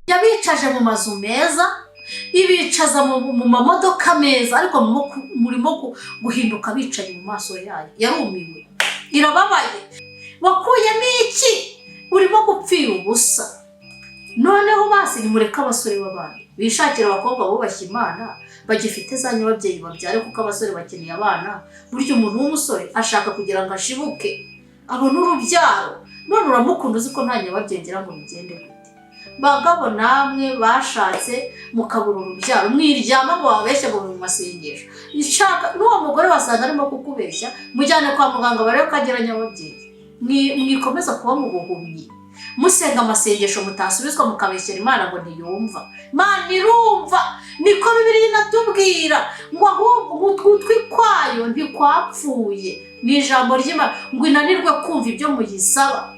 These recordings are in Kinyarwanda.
yabicaje mu mazu meza, ibicaza mu mamodoka meza, ariko murimo guhinduka bicaye mu maso yayo. Yarumiwe, irababaye. Wakuyemo iki? Urimo gupfira ubusa. Noneho basi nimureka abasore b'abandi bishakira abakobwa bubashye Imana, bagifite za nyababyeyi babyare, kuko abasore bakeneye abana. Buryo umuntu w'umusore ashaka kugira ngo ashibuke abone urubyaro. None uramukunda uzi ko nta nyababyeyi ngira ngo bigende gute? Bagabo namwe bashatse mukabura urubyaro, mwiryama ngo babeshye ngo mu masengesho. Ishaka n'uwo mugore wasanga arimo kukubeshya, mujyane kwa muganga barebe ko agira nyababyeyi. Mwikomeza kuba mu buhumyi, musenga amasengesho mutasubizwa, mukabeshyera Imana ngo ntiyumva. Imana irumva, niko Bibiliya inatubwira ngo ahubwo ugutwi kwayo ntikwapfuye. Ni ijambo ry'Imana ngo inanirwe kumva ibyo muyisaba,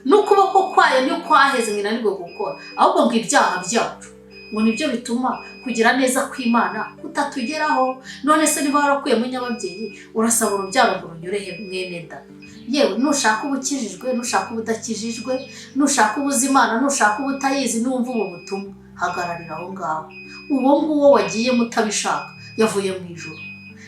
n'ukuboko kwayo ntikwaheze ngo inanirwe gukora. Ahubwo ngo ibyaha byacu ngo nibyo bituma kugira neza kw'Imana kutatugeraho. None se niba warakuyemo nyababyeyi, urasaba urubyaro ngo runyure mwene da? Yewe nushaka ubukijijwe, nushaka ubudakijijwe, nushaka ubuzimana, nushaka ubutayizi, numva ubu butumwa, hagararira aho ngaho. Uwo nguwo wagiye mutabishaka yavuye mu ijuru.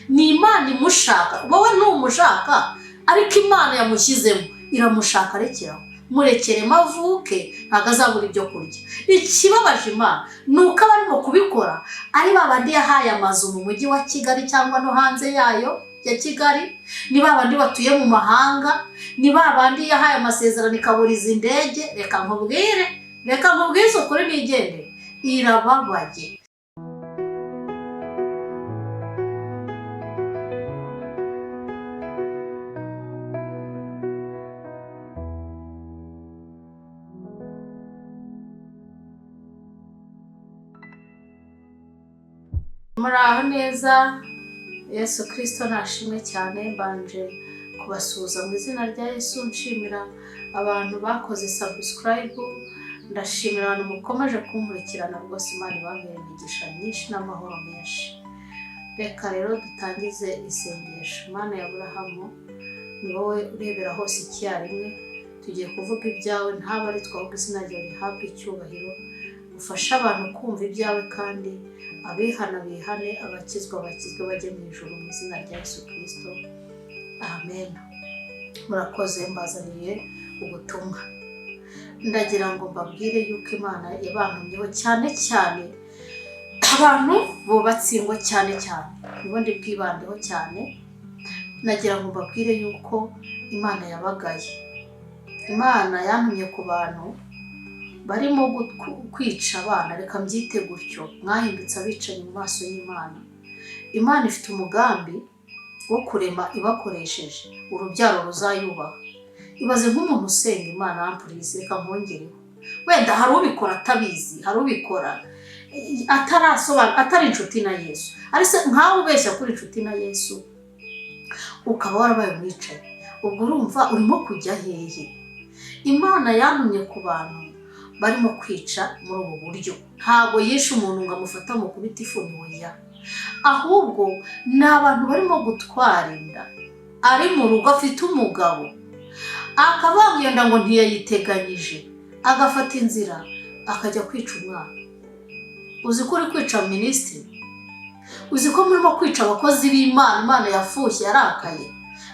Ni Imana imushaka, wowe ntumushaka, ariko Imana yamushyizemo iramushaka. Rekeraho, murekere mavuke, ntago azabura ibyo kurya. Ikibabaje Imana nuko abarimo kubikora ari babandi yahaye amazu mu mujyi wa Kigali cyangwa no hanze yayo ya Kigali, ni babandi batuye mu mahanga, ni babandi yahaye amasezerano ikaburiza indege. Reka nkubwire ukuri nigende, irababaye. Muraho neza, Yesu Kristo nashimwe cyane. Mbanje kubasuhuza mu izina rya Yesu, nshimira abantu bakoze subscribe, ndashimira abantu mukomeje kumurikirana rwose. Imana ibambere imigisha myinshi n'amahoro menshi. Reka rero dutangize isengesho. Mana ya Aburahamu, ni wowe urebera hose icyarimwe. Tugiye kuvuga ibyawe, ntaba ari twahubwo izina ryawe rihabwe icyubahiro. Ufasha abantu kumva ibyawe, kandi abihana bihane, abakizwa bakizwe, bajye mu ijuru mu izina rya Yesu Kristo, amen. Murakoze, mbazaniye ubutumwa. Ndagira ngo mbabwire yuko Imana yabantumyeho cyane cyane abantu bubatse ingo, cyane nibo ndi bwibandeho cyane. Nagira ngo mbabwire yuko Imana yabagaye. Imana yantumye ku bantu barimo kwica abana, reka mbyite gutyo, mwahindutse abicanyi mu maso y'Imana. Imana ifite umugambi wo kurema ibakoresheje urubyaro ruzayubaha. Ibaze nk'umuntu usenga Imana ampurize, reka nkongereho. Wenda hari ubikora atabizi, hari ubikora atari inshuti na Yesu. Ariko nkawe ubeshya kuri inshuti na Yesu ukaba warabaye umwicanyi, ubwo urumva urimo kujya hehe? Imana yantumye ku bantu barimo kwica muri ubu buryo. Ntago yishe umuntu ngo amufata mu kubita ifuni, oya. Ahubwo ni abantu barimo gutwara inda, ari mu rugo afite umugabo, akabangenda ngo ntiyayiteganyije, agafata inzira akajya kwica umwana. Uzi ko uri kwica minisitiri? Uzi ko murimo kwica abakozi b'Imana Imana yafushye yarakaye?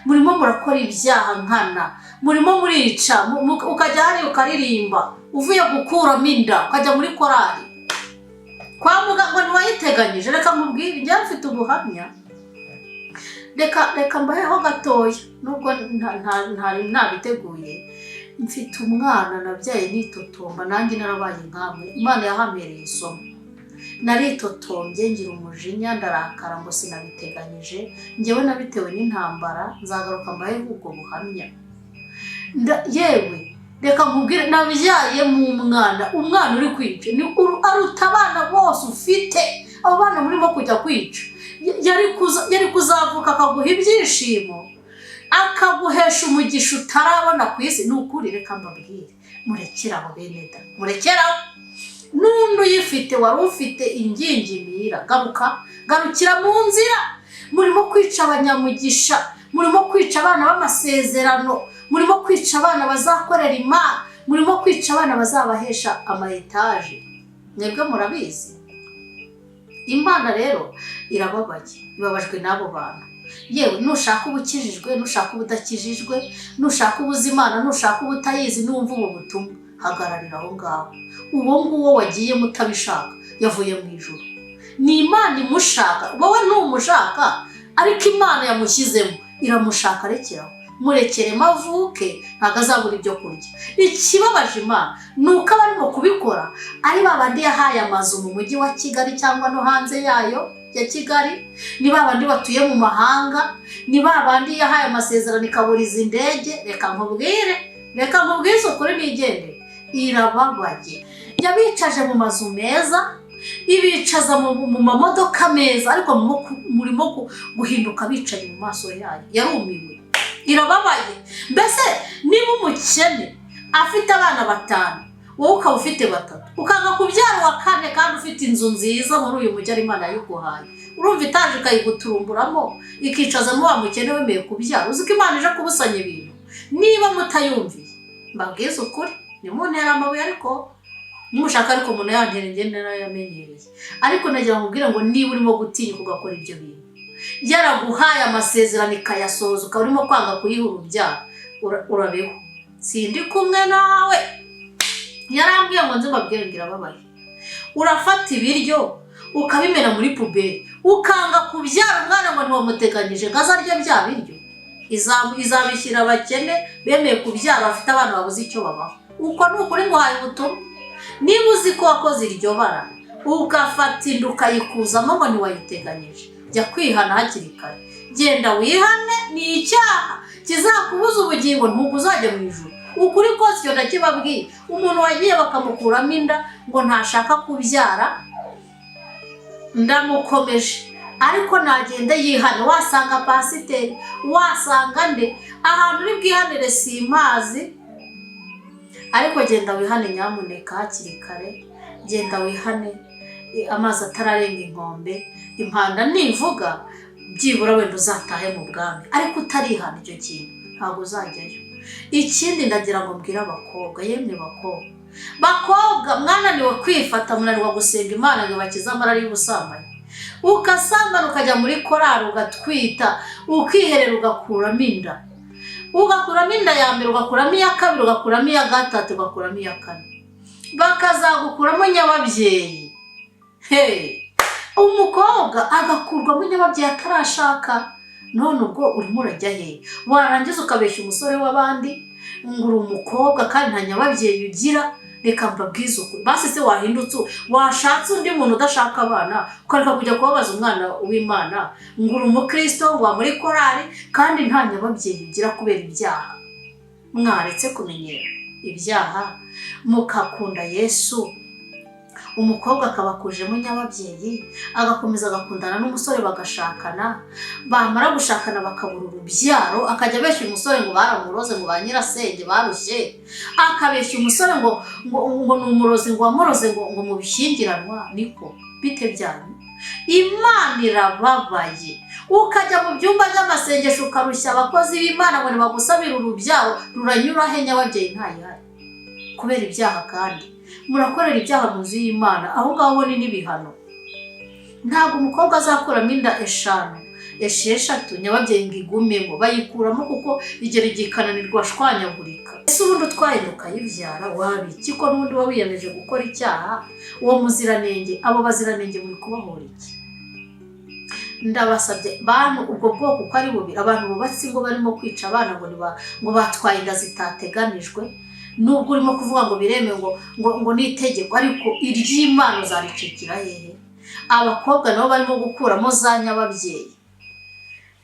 Murimo murakora ibyaha nkana, murimo murica, ukajya hari ukaririmba uvuye gukuramo inda, ukajya muri korali kwa muganga ntiwayiteganyije. Reka nkubwire, njye mfite ubuhamya. Reka mbaheho gatoya, nubwo ntari nabiteguye. Mfite umwana nabyaye nitotomba, nanjye narabaye nkamwe. Imana yahamereye isomo. Naritotombye ngira umujinya, ndarakara ngo sinabiteganyije. Njyewe nabitewe n'intambara, nzagaruka mbaheho ubwo buhamya. Yewe reka nkubwire, nabyaye mu umwana uri kwica, aruta abana bose ufite. Abo bana murimo kujya kwica, yari kuzavuka akaguha ibyishimo, akaguhesha umugisha utarabona ku isi. Ni ukuri, reka mbabwire, murekeraho bene da, murekeraho. N'undi uyifite, wari ufite ingingimira, garukira mu nzira. Murimo kwica abanyamugisha, murimo kwica abana b'amasezerano, murimo kwica abana bazakorera Imana, murimo kwica abana bazabahesha ama etaje. Mwebwe murabizi. Imana rero irababaye, ibabajwe n'abo bantu. Yewe nushaka ubukijijwe, nushaka ubudakijijwe, nushaka ubuzimana, nushaka ubutayizi, numva ubu butumwa, hagararira aho ngaho. Uwo nguwo wagiye mutabishaka yavuye mu ijuru. Ni Imana imushaka, wowe ntumushaka, ariko Imana yamushyizemo iramushaka. Rekeraho, murekere mavuke, ntago azabura ibyo kurya. Ikibabaje Imana nuko abarimo kubikora ari babandi yahaye amazu mu mujyi wa Kigali cyangwa no hanze yayo ya Kigali, ni babandi batuye mu mahanga, ni babandi yahaye amasezerano ikaburiza indege. Reka nkubwire ukuri nigende, irababaye. Yabicaje mu mazu meza, ibicaza mu mamodoka meza, ariko murimo guhinduka bicaye mu maso yayo. Yarumiwe, irababaye. Mbese niba umukene afite abana 5, wowe ukaba ufite 3, ukanga kubyara wa 4 kandi ufite inzu nziza muri uyu mujyi Imana yiguhaye, urumva itaje ikayiguturumburamo ikicazamo wa mukene wemeye kubyara? Uzi ko Imana ije kubusanya ibintu. Niba mutayumviye, mbabwiza ukuri, nimuntera amabuye, ariko nimushaka ariko umuntu yantera ngende narayamenyereye. Ariko nagira nkubwire ngo niba urimo gutinya ugakora ibyo bintu, yaraguhaye amasezerano ikayasohoza, ukaba urimo kwanga kuyiha urubyaro, urabeho. Sindi kumwe nawe. Yarambwiye ngo nze mbabwire ngo irababaye. Urafata ibiryo ukabimena muri puberi, ukanga kubyara umwana ngo ntiwamuteganyije ngo azarye bya biryo. Izabishyira abakene bemeye kubyara bafite abana babuze icyo babaho. Uko ni ukuri ngo haye ubutumwa. Niba uzi ko wakoze iryo bara ugafata inda ukayikuzamo ngo ntiwayiteganyije, jya kwihana hakiri kare. Genda wihane, ni icyaha kizakubuza ubugingo, ntuko uzajya mu ijuru. Ukuri kose icyo ndakibabwiye. Umuntu wagiye bakamukuramo inda ngo ntashaka kubyara, ndamukomeje, ariko nagenda yihane. Wasanga pasiteri, wasanga nde, ahantu uri bwihanire simpazi, ariko genda wihane nyamuneka hakiri kare. Genda wihane amazi atararenga inkombe. Impanda nivuga byibura wenda uzatahe mu bwami, ariko utarihana icyo kintu ntabwo uzajyayo. Ikindi ndagira ngo mbwira abakobwa, yemwe bakobwa mwananiwe kwifata, munaniwe gusenga Imana ngo bakize amarari y'ubusambanyi, ukasambana ukajya muri korari ugatwita, ukiherera ugakuramo inda, ugakuramo inda ya mbere, ugakuramo iya kabiri, ugakuramo iya gatatu, ugakuramo iya 4, bakazagukuramo nyababyeyi. Umukobwa agakurwamo nyababyeyi atarashaka. None ubwo urimo urajya he? Warangiza ukabeshya umusore w'abandi ngo uri umukobwa kandi nta nyababyeyi ugira. Reka mbabwize ukuri, basi se wahindutse washatse undi muntu udashaka abana, ukareka kujya kubabaza umwana w'Imana ngo uri umukristo wa muri korari kandi nta nyababyeyi ugira kubera ibyaha. Mwaretse kumenyera ibyaha mukakunda Yesu. Umukobwa akabakujemo nyababyeyi, agakomeza agakundana n'umusore bagashakana, bamara gushakana bakabura urubyaro, akajya abeshya umusore ngo baramuroze, ngo ba nyirasenge barushye, akabeshya umusore ngo ni umurozi, ngo wamuroze ngo mu bishyingiranwa. Niko bite byanyu? Imana irababaye. Ukajya mu byumba by'amasengesho ukarushya abakozi b'Imana ngo nibagusabire urubyaro, ruranyura he nyababyeyi ntayihari kubera ibyaha? Kandi murakorera ibyaha mu nzu y'Imana, aho ngaho ni n'ibihano. Ntabwo umukobwa azakuramo inda 5, 6 nyababyeyi ngo igumemo, bayikuramo kuko igera igikananirwa ashwanyagurika. Ese ubundi utwaye ukayibyara wabiki ko n'ubundi uba wiyemeje gukora icyaha? Uwo muziranenge, abo baziranenge muri kubahora iki? Ndabasabye bantu ubwo bwoko uko ari bubiri, abantu bubatse ngo barimo kwica abana ngo batwaye inda zitateganijwe. Nubwo urimo kuvuga ngo bireme ngo nitegeko, ariko iry'Imana uzaricikira hehe? Abakobwa nabo barimo gukuramo za nyababyeyi,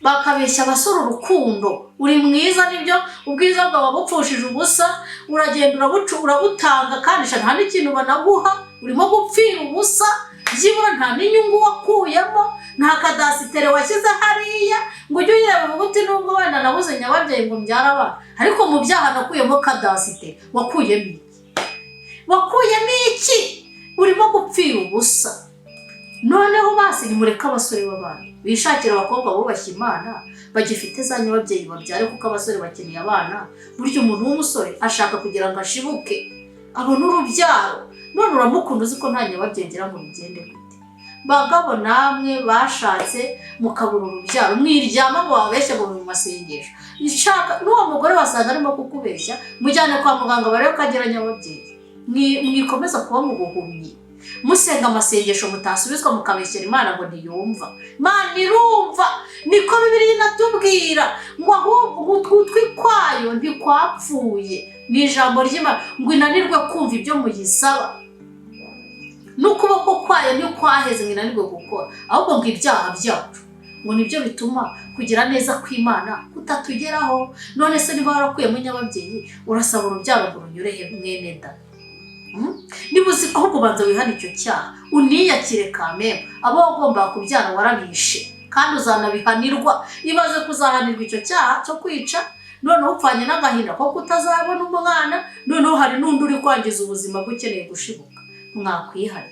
bakabeshya abasore urukundo. Uri mwiza nibyo, ubwiza bwawe bupfushije ubusa, uragenda urabutanga kandi nta n'ikintu banaguha, urimo gupfira ubusa, byibura nta n'inyungu wakuyemo, nta kadasitere washyize hariya ngo ujye uyireba ubuti. Nubwo wenda nabuze nyababyeyi ngo mbyara abana, ariko mu byaha nakuyemo kadasitere. Wakuyemo iki? Urimo gupfira ubusa. Noneho basi nimureke abasore b'abandi bishakira abakobwa bubashye Imana, bagifite za nyababyeyi babyare, kuko abasore bakeneye abana. Burya umuntu w'umusore ashaka kugira ngo ashibuke abone urubyaro, none uramukunda uzi ko nta nyababyeyi ngira ngo bigende gute? Bagabo namwe bashatse mukabura urubyaro, mwiryama ngo wabeshye ngo mu masengesho, ishaka n'uwo mugore wasanga arimo kukubeshya, mujyane kwa muganga barebe ko agira nyababyeyi. Mwikomeza kuba mu buhumyi, musenga amasengesho mutasubizwa, mukabeshyera Imana ngo ntiyumva. Imana irumva, niko Bibiliya inatubwira ngo ahubwo ugutwi kwayo ntikwapfuye, ni ijambo ry'Imana, ngo inanirwe kumva ibyo muyisaba, n'ukuboko kwayo ntikwaheze ngo inanirwe gukora, ahubwo ngo ibyaha byacu ngo nibyo bituma kugira neza kw'Imana kutatugeraho. None se niba warakuyemo nyababyeyi urasaba urubyaro ngo runyure he mwene da? Niba uzi ahubwo banza wihane icyo cyaha, uniyakire kameme. Abo wagomba kubyara warabishe kandi uzanabihanirwa. Ibaze kuzahanirwa icyo cyaha cyo kwica, noneho upfanye n'agahinda ko kutazabona umwana, noneho hari n'undi uri kwangiza ubuzima bw'ukeneye gushibuka. Mwakwihane,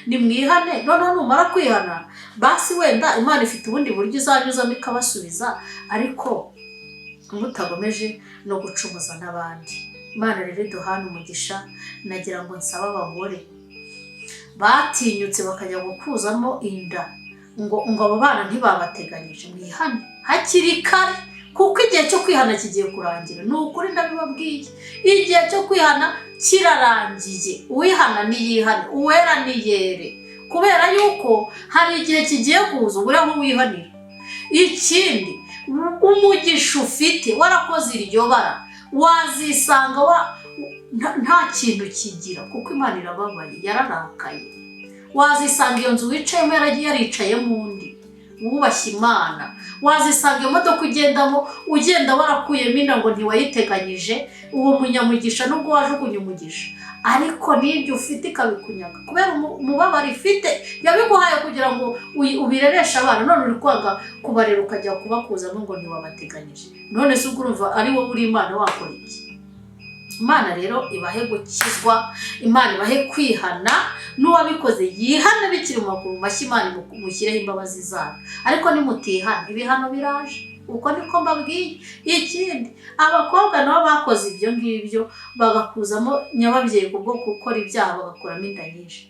nimwihane. Noneho numara kwihana basi wenda Imana ifite ubundi buryo izanyuzamo ikabasubiza, ariko mutagomeje no gucumuza n'abandi. Imana rero duhana umugisha. Nagira ngo nsaba abagore batinyutse bakajya gukuzamo inda ngo abo bana ntibabateganyije, mwihane hakiri kare, kuko igihe cyo kwihana kigiye kurangira. Ni ukuri ndabibabwiye, igihe cyo kwihana kirarangiye. Uwihana niyihane, uwera niyere, kubera yuko hari igihe kigiye kuza ubura aho wihanira. Ikindi, umugisha ufite warakoze iryo bara, wazisanga nta kintu kigira, kuko Imana irababaye, yararakaye. Wazisanga iyo nzu wicayemo yaragiye yaricayemo undi wubashye Imana. Wazisanga iyo modoka ugendamo ugenda warakuyemo inda ngo ntiwayiteganyije. Uwo munyamugisha nubwo wajugunye umugisha, ariko n'ibyo ufite ikabikunyaga kubera umubabaro ifite. Yabiguhaye kugira ngo ubirereshe abana, none uri kwanga kubarera ukajya kubakuzamo ngo ntiwabateganyije. None se ubwo urumva ari wowe uri Imana wakora iki? Imana rero ibahe gukizwa, Imana ibahe kwihana. N'uwabikoze yihane bikiri mu maguru mashyi, Imana mushyireho imbabazi zayo. Ariko nimutihana ibihano biraje, uko niko mbabwiye. Ikindi, abakobwa nabo bakoze ibyo ngibyo bagakuzamo nyababyeyi kubwo gukora ibyaha, bagakuramo inda nyinshi.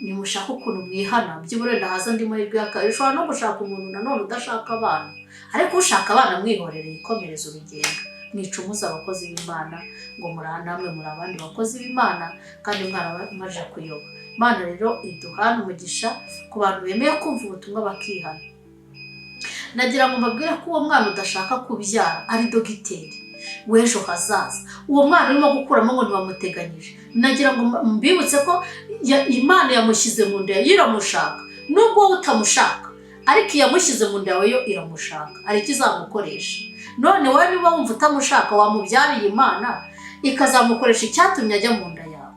Nimushaka ukuntu mwihana, byibura ndahaza ndi muri bwaka. Ushobora no gushaka umuntu nanone udashaka abana, ariko ushaka abana mwihorereye, ikomereza urugendo. Mwicumuza abakozi b'Imana ngo namwe muri abandi bakozi b'Imana, kandi mwaramaje kuyoba. Imana rero iduhana umugisha ku bantu bemeye kumva ubutumwa bakihana. Nagira ngo mbabwire ko uwo mwana udashaka kubyara ari dogiteri w'ejo hazaza. Uwo mwana urimo gukuramo ngo ntibamuteganyije, nagira ngo mbibutse ko Imana yamushyize mu nda iramushaka. Nubwo wowe utamushaka, ariko yamushyize mu nda yawe yo iramushaka, ariko izamukoresha. None wowe niba wumva utamushaka, wamubyariye Imana ikazamukoresha icyatumye ajya mu nda yawe.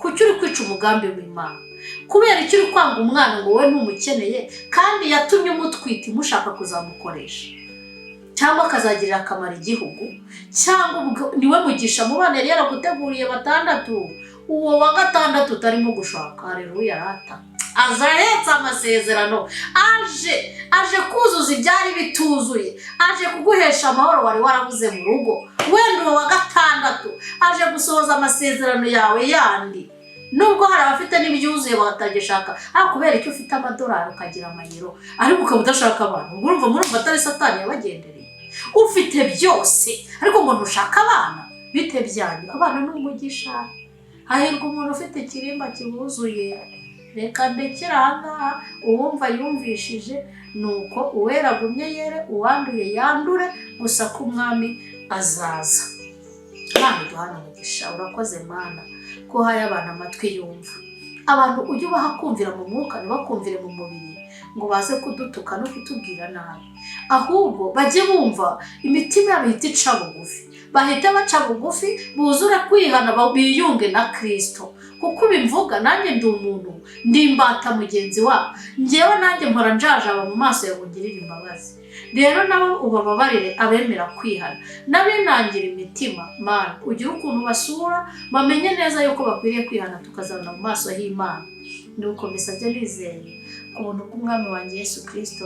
Kuki uri kwica umugambi w'Imana? Kubera icyo uri kwanga umwana ngo wowe ntumukeneye, kandi yatumye umutwite mushaka kuzamukoresha, cyangwa akazagirira akamaro igihugu, cyangwa niwe mugisha mu bana yari yaraguteguriye 6, uwo wa 6 utarimo gushaka. Haleluya rata, azahetse amasezerano, aje kuzuza ibyari bituzuye, aje kuguhesha amahoro wari warabuze mu rugo. Wenda uwo wa 6 aje gusohoza amasezerano yawe yandi. Nubwo hari abafite n'ibyuzuye batagishaka, ariko kubera icyo ufite amadolari ukagira amayero, ariko ukaba udashaka abantu. Murumva atari Satani yabagendereye. Ufite byose ariko ngo ntushaka abana, bite byanyu? Abana ni umugisha. Hahirwa umuntu ufite ikirimba kibuzuye. Reka ndekera ahangaha, uwumva yumvishije, nuko uwera agumye yere, uwanduye yandure, gusa ko umwami azaza. Imana iduhana umugisha. Urakoze Mana ko uhaye abantu amatwi yumva. Abantu ujye ubaha kumvira mu mwuka, ntibakumvire mu mubiri ngo baze kudutuka no kutubwira nabi, ahubwo bajye bumva imitima yabo ihita ica bugufi. Bahita baca bugufi, buzure kwihana, biyunge na Kristo. Kuko bimvuga nanjye ndi umuntu, ndi imbata mugenzi wabo. Njyewe nanjye mpora njajaba mu maso yawe ngirira imbabazi. Rero nabo ubababarire abemera kwihana, n'abinangira imitima. Mana ugira ukuntu basura, bamenye neza yuko bakwiriye kwihana, tukazabona mu maso y'Imana. Nuko mbisabye nizeye ku buntu bw'Umwami wanjye Yesu Kristo.